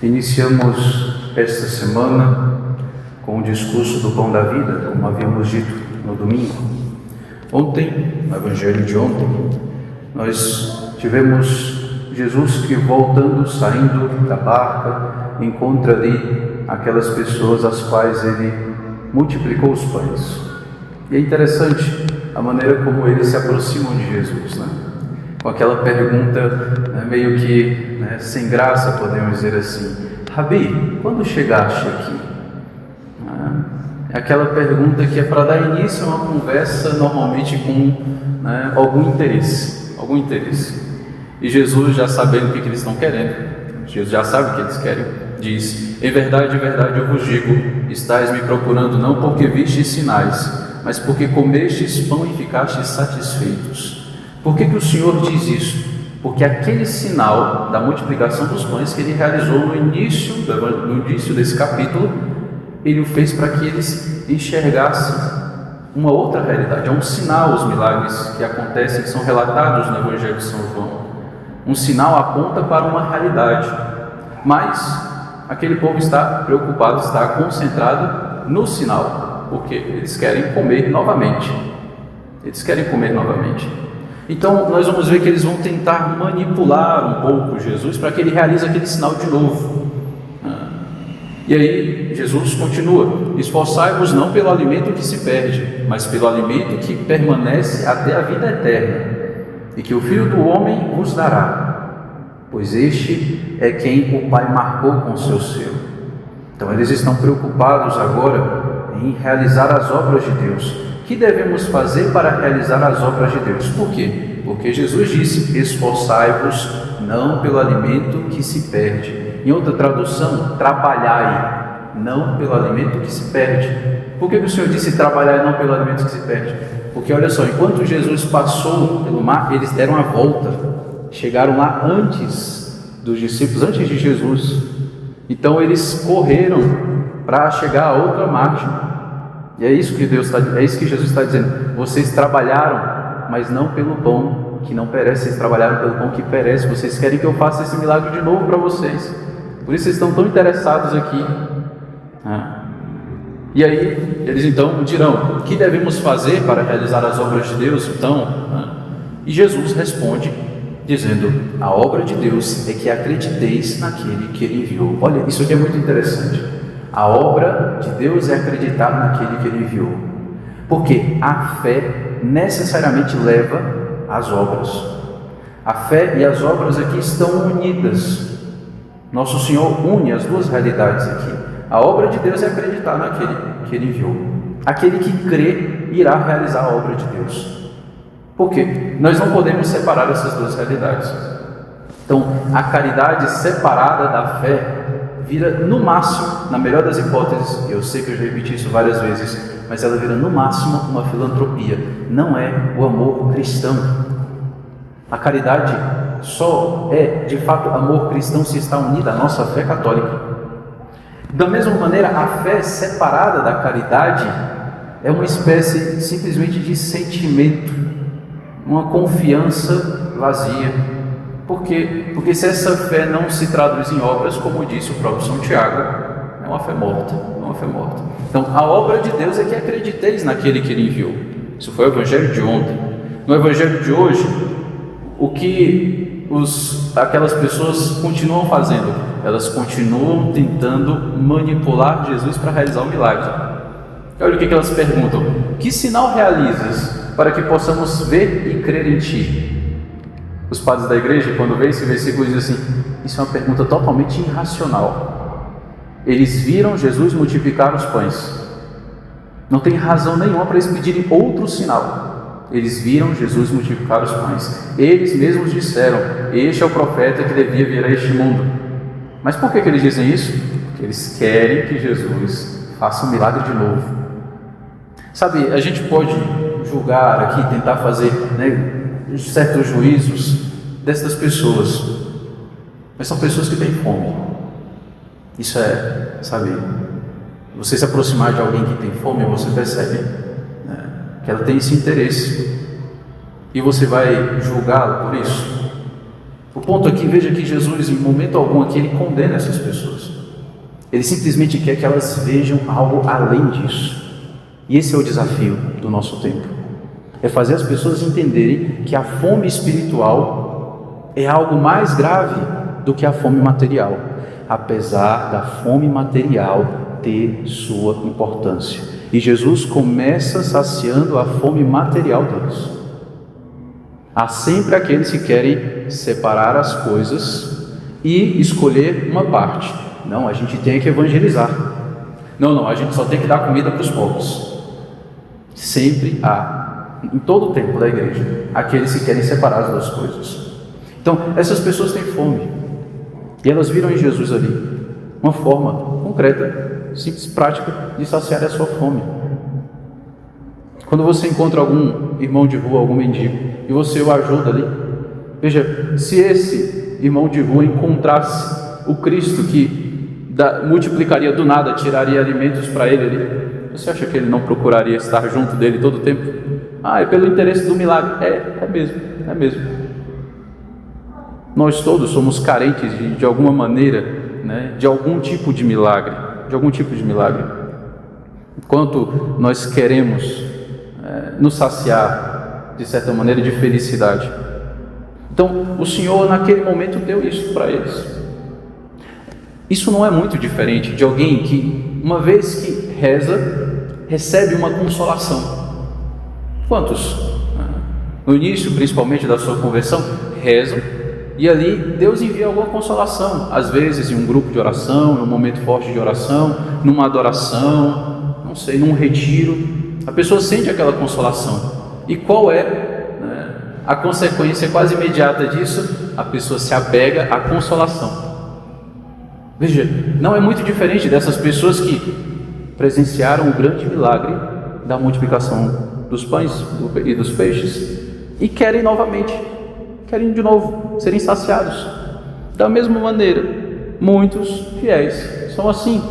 Iniciamos esta semana com o discurso do Pão da Vida, como havíamos dito no domingo. Ontem, no Evangelho de ontem, nós tivemos Jesus que, voltando, saindo da barca, encontra ali aquelas pessoas às quais ele multiplicou os pães. E é interessante a maneira como eles se aproximam de Jesus, né? Com aquela pergunta meio que sem graça, podemos dizer assim: Rabi, quando chegaste aqui? É aquela pergunta que é para dar início a uma conversa, normalmente com algum interesse. E Jesus, já sabendo o que eles estão querendo, Jesus já sabe o que eles querem, diz: em verdade, eu vos digo, estáis me procurando não porque vistes sinais, mas porque comestes pão e ficastes satisfeitos. Por que o Senhor diz isso? Porque aquele sinal da multiplicação dos pães que ele realizou no início desse capítulo, ele o fez para que eles enxergassem uma outra realidade. É um sinal os milagres que acontecem, que são relatados no Evangelho de São João. Um sinal aponta para uma realidade, mas aquele povo está preocupado, está concentrado no sinal, porque eles querem comer novamente. Então nós vamos ver que eles vão tentar manipular um pouco Jesus para que ele realize aquele sinal de novo. E aí Jesus continua: esforçai-vos não pelo alimento que se perde, mas pelo alimento que permanece até a vida eterna, e que o Filho do Homem vos dará, pois este é quem o Pai marcou com seu selo. Então eles estão preocupados agora em realizar as obras de Deus. O que devemos fazer para realizar as obras de Deus? Por quê? Porque Jesus disse: esforçai-vos não pelo alimento que se perde. Em outra tradução, trabalhai não pelo alimento que se perde. Por que o Senhor disse trabalhai não pelo alimento que se perde? Porque olha só, enquanto Jesus passou pelo mar, eles deram a volta, chegaram lá antes dos discípulos, antes de Jesus. Então eles correram para chegar a outra margem. E é isso que Jesus está dizendo: vocês trabalharam, mas não pelo pão que não perece, vocês trabalharam pelo pão que perece. Vocês querem que eu faça esse milagre de novo para vocês, por isso vocês estão tão interessados aqui. E aí eles então dirão: o que devemos fazer para realizar as obras de Deus então? E Jesus responde dizendo: a obra de Deus é que acrediteis naquele que ele enviou. Olha, isso aqui é muito interessante. A obra de Deus é acreditar naquele que ele enviou, porque a fé necessariamente leva às obras. A fé e as obras aqui estão unidas. Nosso Senhor une as duas realidades aqui. A obra de Deus é acreditar naquele que ele enviou. Aquele que crê irá realizar a obra de Deus. Por quê? Nós não podemos separar essas duas realidades. Então, a caridade separada da fé vira no máximo, na melhor das hipóteses, eu sei que eu já repeti isso várias vezes, mas ela vira no máximo uma filantropia. Não é o amor cristão. A caridade só é de fato amor cristão se está unida à nossa fé católica. Da mesma maneira, a fé separada da caridade é uma espécie simplesmente de sentimento, uma confiança vazia. Por quê? Porque se essa fé não se traduz em obras, como disse o próprio São Tiago, é uma fé morta. Então, a obra de Deus é que acrediteis naquele que ele enviou. Isso foi o Evangelho de ontem. No Evangelho de hoje, o que aquelas pessoas continuam fazendo? Elas continuam tentando manipular Jesus para realizar o milagre. Olha o que elas perguntam: que sinal realizas para que possamos ver e crer em ti? Os padres da igreja, quando veem esse versículo, dizem assim: isso é uma pergunta totalmente irracional. Eles viram Jesus multiplicar os pães. Não tem razão nenhuma para eles pedirem outro sinal. Eles viram Jesus multiplicar os pães. Eles mesmos disseram: este é o profeta que devia vir a este mundo. Mas por que eles dizem isso? Porque eles querem que Jesus faça um milagre de novo. Sabe, a gente pode julgar aqui, tentar fazer certos juízos dessas pessoas, mas são pessoas que têm fome. Isso é, sabe, você se aproximar de alguém que tem fome, você percebe que ela tem esse interesse, e você vai julgá-la por isso. O ponto aqui, veja que Jesus, em momento algum aqui, ele condena essas pessoas. Ele simplesmente quer que elas vejam algo além disso. E esse é o desafio do nosso tempo. É fazer as pessoas entenderem que a fome espiritual é algo mais grave do que a fome material, apesar da fome material ter sua importância. E Jesus começa saciando a fome material deles. Há sempre aqueles que querem separar as coisas e escolher uma parte. Não, a gente tem que evangelizar. Não, a gente só tem que dar comida para os pobres. Sempre há, em todo o tempo da igreja, aqueles que querem separar as duas coisas. Então, essas pessoas têm fome. E elas viram em Jesus ali uma forma concreta, simples, prática de saciar a sua fome. Quando você encontra algum irmão de rua, algum mendigo, e você o ajuda ali, veja, se esse irmão de rua encontrasse o Cristo que multiplicaria do nada, tiraria alimentos para ele ali, você acha que ele não procuraria estar junto dele todo o tempo? É pelo interesse do milagre. É mesmo. Nós todos somos carentes de alguma maneira, né, de algum tipo de milagre, Enquanto nós queremos nos saciar, de certa maneira, de felicidade. Então, o Senhor naquele momento deu isso para eles. Isso não é muito diferente de alguém que, uma vez que reza, recebe uma consolação. Quantos, no início, principalmente da sua conversão, rezam, e ali Deus envia alguma consolação, às vezes em um grupo de oração, em um momento forte de oração, numa adoração, não sei, num retiro, a pessoa sente aquela consolação. E qual é, a consequência quase imediata disso? A pessoa se apega à consolação. Veja, não é muito diferente dessas pessoas que presenciaram o grande milagre da multiplicação dos pães e dos peixes e querem de novo serem saciados. Da mesma maneira, muitos fiéis são assim,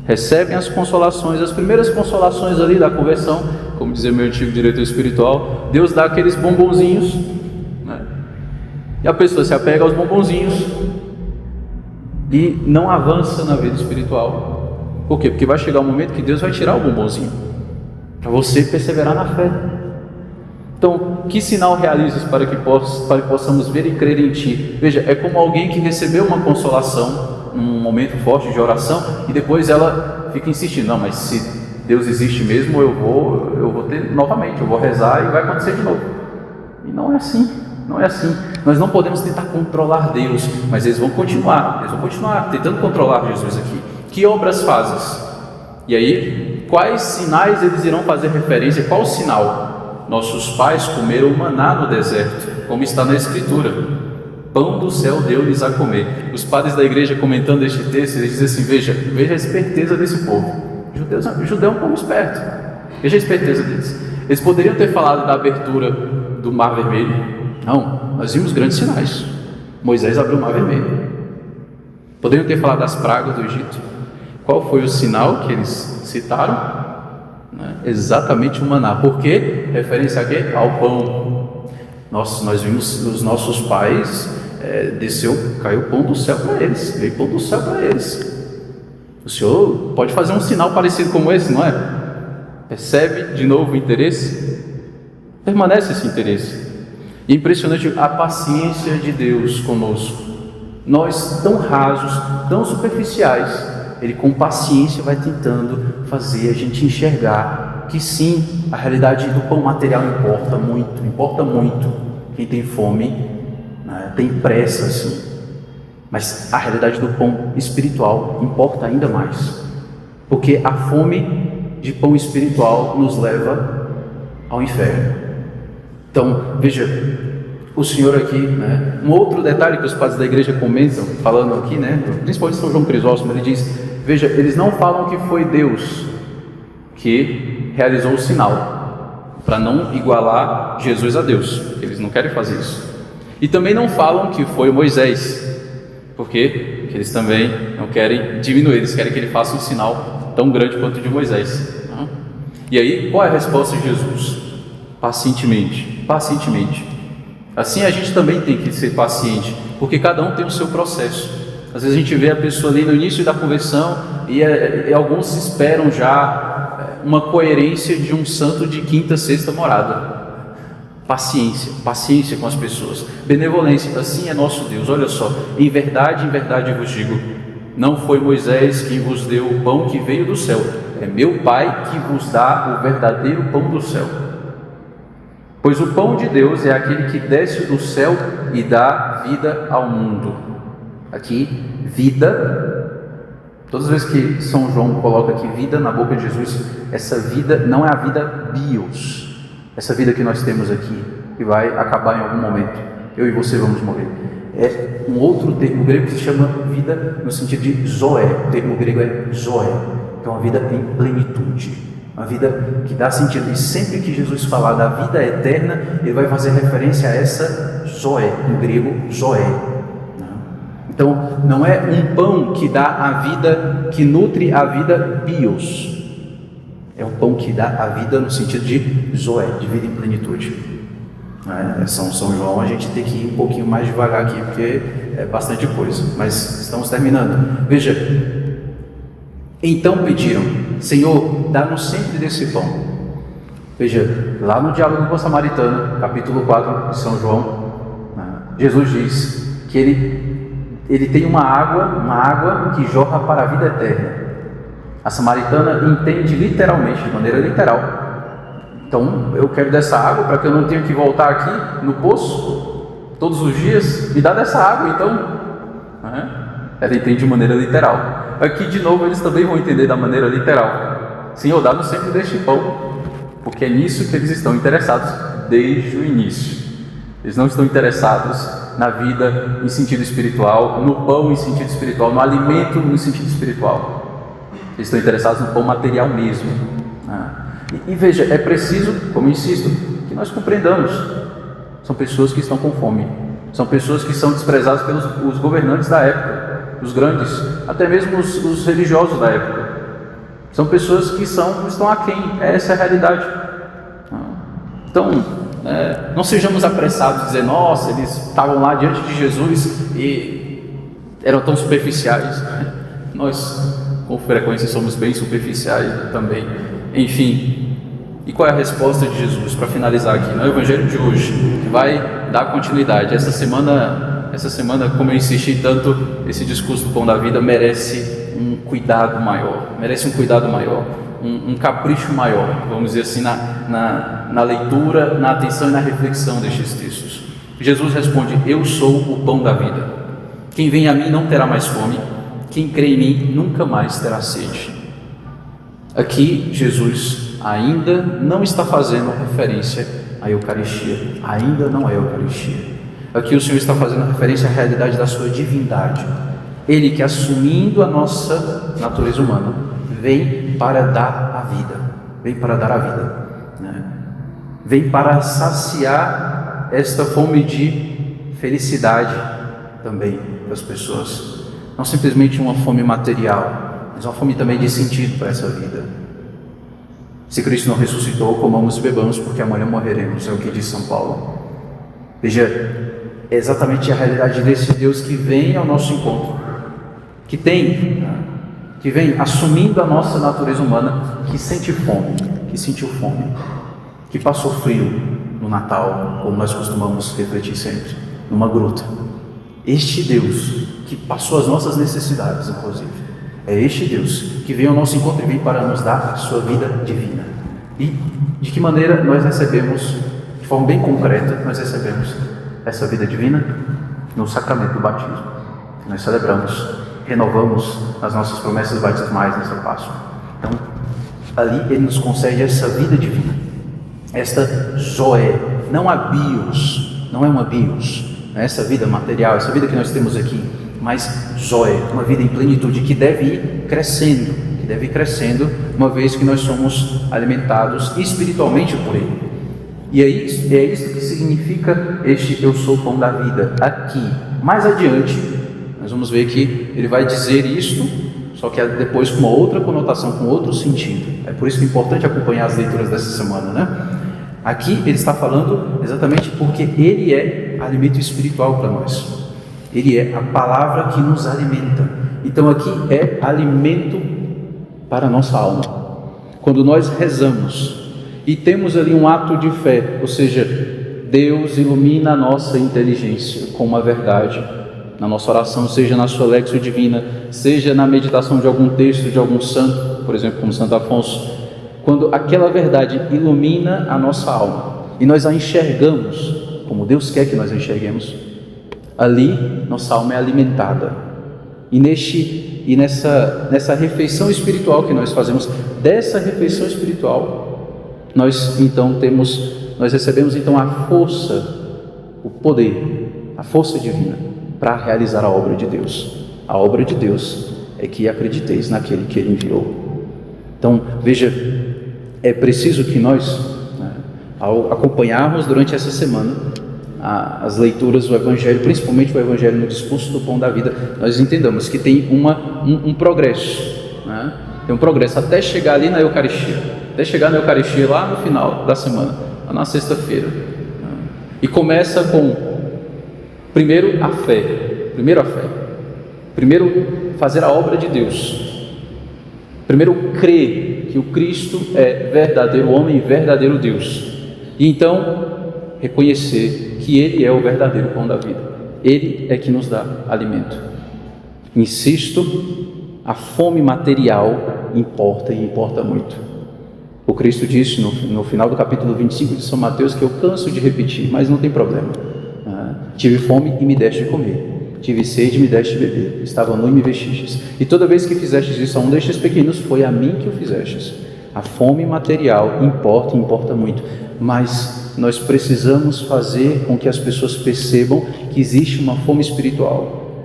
recebem as consolações, as primeiras consolações ali da conversão, como dizia meu antigo diretor espiritual, Deus dá aqueles bombonzinhos, né? E a pessoa se apega aos bombonzinhos e não avança na vida espiritual. Por quê? Porque vai chegar um momento que Deus vai tirar o bombonzinho para você perseverar na fé. Então, que sinal realizas para que possamos ver e crer em Ti? Veja, é como alguém que recebeu uma consolação num momento forte de oração e depois ela fica insistindo, não, mas se Deus existe mesmo, eu vou ter novamente, eu vou rezar e vai acontecer de novo. E não é assim. Nós não podemos tentar controlar Deus, mas eles vão continuar tentando controlar Jesus aqui. Que obras fazes? E aí, quais sinais eles irão fazer referência? Qual sinal? Nossos pais comeram maná no deserto, como está na Escritura. Pão do céu deu-lhes a comer. Os padres da igreja, comentando este texto, eles dizem assim, veja a esperteza desse povo. Judeu é um povo esperto. Veja a esperteza deles. Eles poderiam ter falado da abertura do Mar Vermelho. Não, nós vimos grandes sinais. Moisés abriu o Mar Vermelho. Poderiam ter falado das pragas do Egito. Qual foi o sinal que eles citaram? Exatamente o maná. Por quê? Referência a quê? Ao pão. Nós vimos os nossos pais, caiu pão do céu para eles. Veio pão do céu para eles. O Senhor pode fazer um sinal parecido como esse, não é? Percebe de novo o interesse? Permanece esse interesse. E é impressionante a paciência de Deus conosco. Nós, tão rasos, tão superficiais, Ele com paciência vai tentando fazer a gente enxergar que sim, a realidade do pão material importa muito. Quem tem fome, né, tem pressa sim, mas a realidade do pão espiritual importa ainda mais, porque a fome de pão espiritual nos leva ao inferno. Então, veja, o Senhor aqui, né, um outro detalhe que os padres da igreja comentam, falando aqui, né, principalmente São João Crisóstomo, ele diz, veja, eles não falam que foi Deus que realizou o sinal, para não igualar Jesus a Deus, eles não querem fazer isso. E também não falam que foi Moisés, porque eles também não querem diminuir, eles querem que ele faça um sinal tão grande quanto o de Moisés. E aí, qual é a resposta de Jesus? Pacientemente. Assim a gente também tem que ser paciente porque cada um tem o seu processo. Às vezes a gente vê a pessoa ali no início da conversão e alguns esperam já uma coerência de um santo de quinta, sexta morada. Paciência com as pessoas, benevolência, assim é nosso Deus. Olha só, em verdade vos digo, não foi Moisés quem vos deu o pão que veio do céu, é meu Pai que vos dá o verdadeiro pão do céu. Pois o pão de Deus é aquele que desce do céu e dá vida ao mundo. Aqui, vida, todas as vezes que São João coloca aqui vida na boca de Jesus, essa vida não é a vida bios, essa vida que nós temos aqui, que vai acabar em algum momento, eu e você vamos morrer. É um outro termo grego que se chama vida no sentido de zoé, o termo grego é zoé, que é uma vida em plenitude, uma vida que dá sentido. E sempre que Jesus falar da vida eterna, ele vai fazer referência a essa zoé, no grego zoé. Então, não é um pão que dá a vida, que nutre a vida bios. É um pão que dá a vida no sentido de zoé, de vida em plenitude. São João, a gente tem que ir um pouquinho mais devagar aqui, porque é bastante coisa. Mas estamos terminando. Veja, então pediram, Senhor, dá-nos sempre desse pão. Veja, lá no diálogo com a samaritana, capítulo 4 de São João, Jesus diz que ele tem uma água que jorra para a vida eterna. A samaritana entende literalmente, de maneira literal. Então, eu quero dessa água para que eu não tenha que voltar aqui no poço todos os dias. Me dá dessa água, então. Ela entende de maneira literal. Aqui, de novo, eles também vão entender da maneira literal. Senhor, dá-nos sempre deste pão, porque é nisso que eles estão interessados desde o início. Eles não estão interessados na vida em sentido espiritual, no pão em sentido espiritual, no alimento em sentido espiritual. Eles estão interessados no pão material mesmo. E veja, é preciso, como eu insisto, que nós compreendamos. São pessoas que estão com fome. São pessoas que são desprezadas pelos os governantes da época, os grandes, até mesmo os religiosos da época. São pessoas que estão aquém. Essa é a realidade. Então, não sejamos apressados de dizer, nossa, eles estavam lá diante de Jesus e eram tão superficiais. Nós, com frequência, somos bem superficiais também. Enfim, e qual é a resposta de Jesus? Para finalizar aqui, no Evangelho de hoje, que vai dar continuidade. Essa semana, como eu insisti tanto, esse discurso do pão da vida merece um cuidado maior, um capricho maior, vamos dizer assim, na leitura, na atenção e na reflexão destes textos. Jesus responde, eu sou o pão da vida. Quem vem a mim não terá mais fome, quem crê em mim nunca mais terá sede. Aqui, Jesus ainda não está fazendo referência à Eucaristia, ainda não é Eucaristia. Aqui o Senhor está fazendo referência à realidade da sua divindade. Ele que, assumindo a nossa natureza humana, vem para dar a vida, vem para saciar esta fome de felicidade também das pessoas, não simplesmente uma fome material, mas uma fome também de sentido para essa vida. Se Cristo não ressuscitou, comamos e bebamos, porque amanhã morreremos, é o que diz São Paulo. Veja, é exatamente a realidade desse Deus que vem ao nosso encontro, que vem assumindo a nossa natureza humana, que sentiu fome, que passou frio no Natal, como nós costumamos refletir sempre, numa gruta. Este Deus que passou as nossas necessidades, inclusive, é este Deus que vem ao nosso encontro e vem para nos dar a sua vida divina. E de que maneira nós recebemos, de forma bem concreta, nós recebemos essa vida divina? No sacramento do batismo, que nós celebramos, renovamos as nossas promessas batismais nessa Páscoa. Então, ali Ele nos concede essa vida divina, esta zoé, não é uma bios, essa vida material, essa vida que nós temos aqui, mas zoé, uma vida em plenitude que deve ir crescendo, uma vez que nós somos alimentados espiritualmente por Ele. E é isso que significa este eu sou o pão da vida. Aqui, mais adiante, nós vamos ver que ele vai dizer isto, só que depois com uma outra conotação, com outro sentido. É por isso que é importante acompanhar as leituras dessa semana, né? Aqui ele está falando exatamente porque ele é alimento espiritual para nós. Ele é a palavra que nos alimenta. Então aqui é alimento para a nossa alma. Quando nós rezamos e temos ali um ato de fé, ou seja, Deus ilumina a nossa inteligência com uma verdade na nossa oração, seja na sua Lexio Divina, seja na meditação de algum texto de algum santo, por exemplo, como Santo Afonso, quando aquela verdade ilumina a nossa alma e nós a enxergamos como Deus quer que nós a enxerguemos, ali nossa alma é alimentada. E nessa refeição espiritual que nós fazemos, dessa refeição espiritual, nós recebemos então a força, o poder, a força divina para realizar a obra de Deus. A obra de Deus é que acrediteis naquele que Ele enviou. Então, veja, é preciso que nós, ao acompanharmos durante essa semana as leituras do Evangelho, principalmente o Evangelho no discurso do Pão da Vida, nós entendamos que tem um progresso, né? Tem um progresso até chegar ali na Eucaristia, até chegar na Eucaristia lá no final da semana, lá na sexta-feira, né? E começa com, primeiro a fé, primeiro fazer a obra de Deus, primeiro crer que o Cristo é verdadeiro homem e verdadeiro Deus, e então reconhecer que Ele é o verdadeiro pão da vida. Ele é que nos dá alimento. Insisto, a fome material importa e importa muito. O Cristo disse no final do capítulo 25 de São Mateus, que eu canso de repetir, mas não tem problema. Tive fome e me deste de comer. Tive sede e me deste de beber. Estava nu e me vestistes. E toda vez que fizestes isso a um destes pequenos, foi a mim que o fizestes. A fome material importa e importa muito, mas nós precisamos fazer com que as pessoas percebam que existe uma fome espiritual.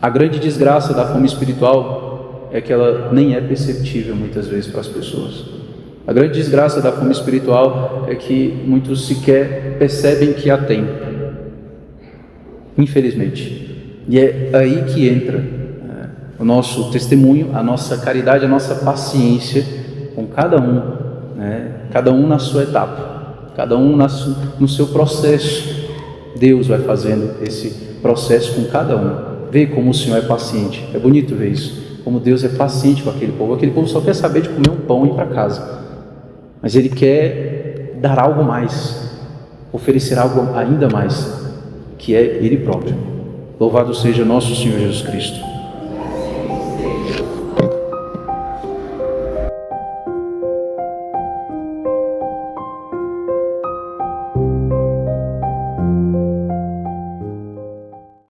A grande desgraça da fome espiritual é que ela nem é perceptível muitas vezes para as pessoas. A grande desgraça da fome espiritual é que muitos sequer percebem que a têm, infelizmente. E é aí que entra o nosso testemunho, a nossa caridade, a nossa paciência com cada um, cada um na sua etapa, cada um no seu processo. Deus vai fazendo esse processo com cada um. Vê como o Senhor é paciente. É bonito ver isso, como Deus é paciente com aquele povo. Aquele povo só quer saber de comer um pão e ir para casa, mas Ele quer dar algo mais, oferecer algo ainda mais, que é Ele próprio. Louvado seja nosso Senhor Jesus Cristo.